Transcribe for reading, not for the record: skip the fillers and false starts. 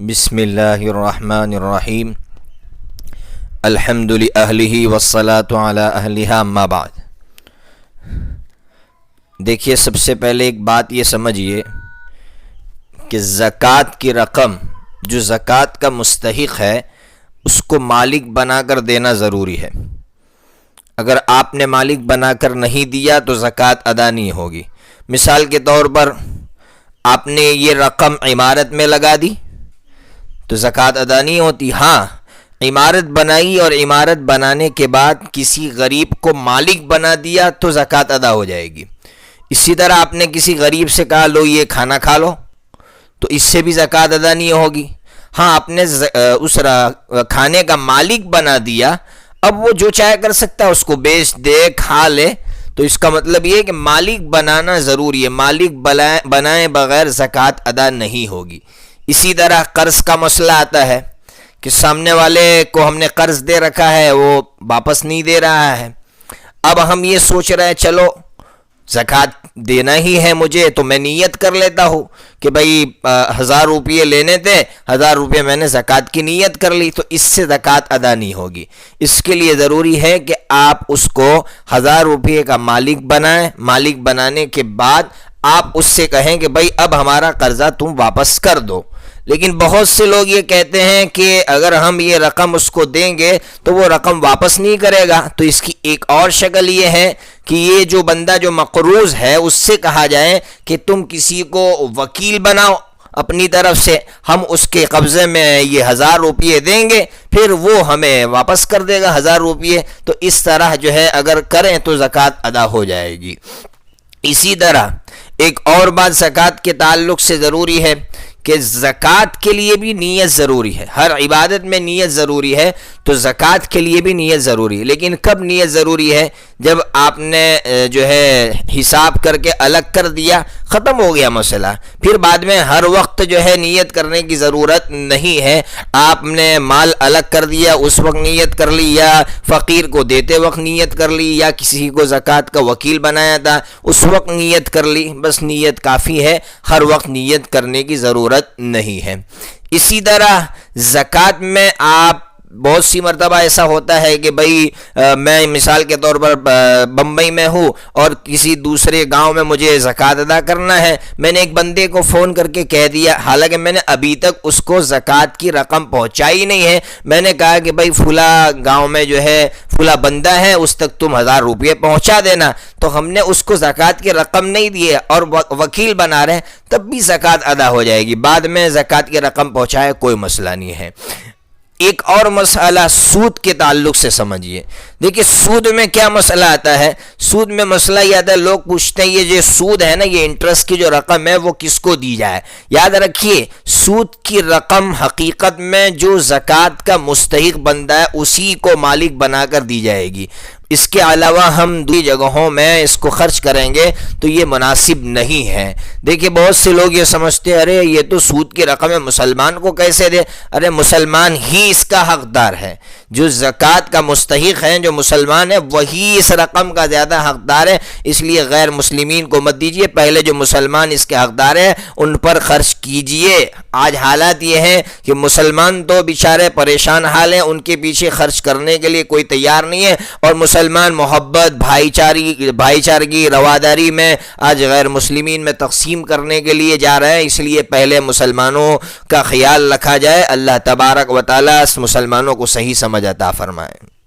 بسم اللہ الرحمن الرحیم الحمد للہ والصلاة علی اہلہا اما بعد۔ دیکھیے، سب سے پہلے ایک بات یہ سمجھیے کہ زکوٰۃ کی رقم جو زکوٰۃ کا مستحق ہے اس کو مالک بنا کر دینا ضروری ہے۔ اگر آپ نے مالک بنا کر نہیں دیا تو زکوٰۃ ادا نہیں ہوگی۔ مثال کے طور پر آپ نے یہ رقم عمارت میں لگا دی تو زکوٰۃ ادا نہیں ہوتی۔ ہاں، عمارت بنائی اور عمارت بنانے کے بعد کسی غریب کو مالک بنا دیا تو زکوٰۃ ادا ہو جائے گی۔ اسی طرح آپ نے کسی غریب سے کہا لو یہ کھانا کھا لو تو اس سے بھی زکوٰۃ ادا نہیں ہوگی۔ ہاں، آپ نے اس کھانے کا مالک بنا دیا، اب وہ جو چاہے کر سکتا ہے، اس کو بیچ دے کھا لے، تو اس کا مطلب یہ ہے کہ مالک بنانا ضروری ہے۔ مالک بنائے بغیر زکوٰۃ ادا نہیں ہوگی۔ اسی طرح قرض کا مسئلہ آتا ہے کہ سامنے والے کو ہم نے قرض دے رکھا ہے، وہ واپس نہیں دے رہا ہے۔ اب ہم یہ سوچ رہے ہیں چلو زکوٰۃ دینا ہی ہے مجھے، تو میں نیت کر لیتا ہوں کہ بھائی 1000 روپے لینے تھے، 1000 روپے میں نے زکوٰۃ کی نیت کر لی، تو اس سے زکوٰۃ ادا نہیں ہوگی۔ اس کے لیے ضروری ہے کہ آپ اس کو 1000 روپے کا مالک بنائیں۔ مالک بنانے کے بعد آپ اس سے کہیں کہ بھائی اب ہمارا قرضہ تم واپس کر دو۔ لیکن بہت سے لوگ یہ کہتے ہیں کہ اگر ہم یہ رقم اس کو دیں گے تو وہ رقم واپس نہیں کرے گا۔ تو اس کی ایک اور شکل یہ ہے کہ یہ جو بندہ جو مقروض ہے اس سے کہا جائے کہ تم کسی کو وکیل بناؤ اپنی طرف سے، ہم اس کے قبضے میں یہ 1000 روپے دیں گے، پھر وہ ہمیں واپس کر دے گا 1000 روپے۔ تو اس طرح جو ہے اگر کریں تو زکوٰۃ ادا ہو جائے گی۔ اسی طرح ایک اور بات زکوٰۃ کے تعلق سے ضروری ہے کہ زکوٰۃ کے لیے بھی نیت ضروری ہے۔ ہر عبادت میں نیت ضروری ہے، تو زکوٰۃ کے لیے بھی نیت ضروری ہے۔ لیکن کب نیت ضروری ہے؟ جب آپ نے جو ہے حساب کر کے الگ کر دیا، ختم ہو گیا مسئلہ، پھر بعد میں ہر وقت جو ہے نیت کرنے کی ضرورت نہیں ہے۔ آپ نے مال الگ کر دیا، اس وقت نیت کر لی، یا فقیر کو دیتے وقت نیت کر لی، یا کسی کو زکوٰۃ کا وکیل بنایا تھا اس وقت نیت کر لی، بس نیت کافی ہے، ہر وقت نیت کرنے کی ضرورت نہیں ہے۔ اسی طرح زکوٰۃ میں آپ بہت سی مرتبہ ایسا ہوتا ہے کہ بھائی میں مثال کے طور پر بمبئی میں ہوں اور کسی دوسرے گاؤں میں مجھے زکوٰۃ ادا کرنا ہے، میں نے ایک بندے کو فون کر کے کہہ دیا، حالانکہ میں نے ابھی تک اس کو زکوٰۃ کی رقم پہنچائی نہیں ہے۔ میں نے کہا کہ بھائی فلاں گاؤں میں جو ہے فلاں بندہ ہے، اس تک تم 1000 روپے پہنچا دینا، تو ہم نے اس کو زکوٰۃ کی رقم نہیں دی ہے اور وکیل بنا رہے ہیں، تب بھی زکوٰۃ ادا ہو جائے گی۔ بعد میں زکوٰۃ کی رقم پہنچائے کوئی مسئلہ نہیں ہے۔ ایک اور مسئلہ سود کے تعلق سے سمجھیے۔ دیکھیے سود میں کیا مسئلہ آتا ہے؟ سود میں مسئلہ یہ آتا ہے، لوگ پوچھتے ہیں یہ جو سود ہے نا، یہ انٹرسٹ کی جو رقم ہے وہ کس کو دی جائے؟ یاد رکھیے، سود کی رقم حقیقت میں جو زکوٰۃ کا مستحق بندہ ہے اسی کو مالک بنا کر دی جائے گی۔ اس کے علاوہ ہم دوسری جگہوں میں اس کو خرچ کریں گے تو یہ مناسب نہیں ہے۔ دیکھیے بہت سے لوگ یہ سمجھتے ہیں ارے یہ تو سود کی رقم ہے، مسلمان کو کیسے دے؟ ارے مسلمان ہی اس کا حقدار ہے۔ جو زکوٰۃ کا مستحق ہے، جو مسلمان ہے، وہی اس رقم کا زیادہ حقدار ہے۔ اس لیے غیر مسلمین کو مت دیجیے، پہلے جو مسلمان اس کے حقدار ہیں ان پر خرچ کیجیے۔ آج حالات یہ ہیں کہ مسلمان تو بیچارے پریشان حال ہیں، ان کے پیچھے خرچ کرنے کے لیے کوئی تیار نہیں ہے، اور مسلمان محبت، بھائی چارگی، رواداری میں آج غیر مسلمین میں تقسیم کرنے کے لیے جا رہے ہیں۔ اس لیے پہلے مسلمانوں کا خیال رکھا جائے۔ اللہ تبارک و تعالیٰ مسلمانوں کو صحیح سمجھ عطا فرمائے۔